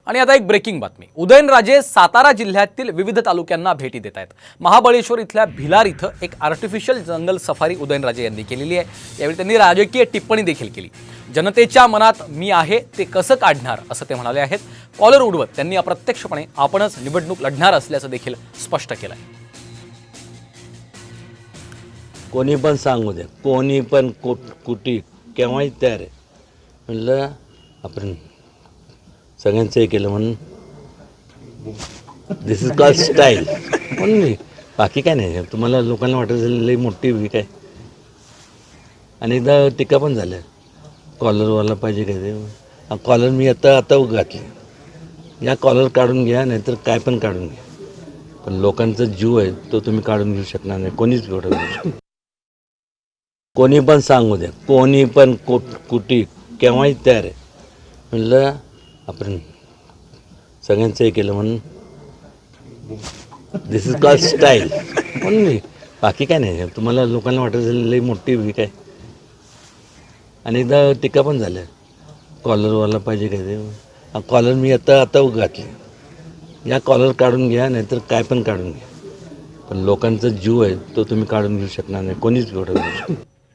आणि आता एक ब्रेकिंग बातमी. उदयनराजे सातारा जिल्ह्यातील विविध तालुक्यांना भेटी देत आहेत. महाबळेश्वर इथल्या भिलार इथं एक आर्टिफिशियल जंगल सफारी उदयनराजे यांनी केलेली आहे. यावेळी त्यांनी राजकीय टिप्पणी देखील केली. जनतेच्या मनात मी आहे ते कसं काढणार असं ते म्हणाले आहेत. कॉलर उडवत त्यांनी अप्रत्यक्षपणे आपणच निवडणूक लढणार असल्याचं देखील स्पष्ट केलं. कोणी पण सांगू द्या, कोणी पण कुठे केव्हाही तयार आहे. म्हणलं आपण सगळ्यांचं हे केलं म्हणून दिस इज कॉल्ड स्टाईल म्हणून मी बाकी काय नाही. तुम्हाला लोकांना वाटत झाली लई मोठी वीक आहे. आणि एकदा टीका पण झाल्या, कॉलरवाला पाहिजे काय ते. कॉलर मी आता घातली. या कॉलर काढून घ्या, नाहीतर काय पण काढून घ्या, पण लोकांचा जीव आहे तो तुम्ही काढून घेऊ शकणार नाही. कोणीच घेऊ शकणार. कोणी पण सांगू द्या, कोणी पण कुठे केव्हाही तयार आहे. म्हणलं आपण सगळ्यांचं हे केलं म्हणून दिस इज कॉल्ड स्टाईल म्हणून मी बाकी काय नाही. तुम्हाला लोकांना वाटत झाली लई मोठी वीक आहे. आणि एकदा टीका पण झाल्या, कॉलरवाला पाहिजे काय ते. कॉलर मी आता घातली. या कॉलर काढून घ्या, नाहीतर काय पण काढून घ्या, पण लोकांचा जीव आहे तो तुम्ही काढून घेऊ शकणार नाही. कोणीच घेऊ शकणार.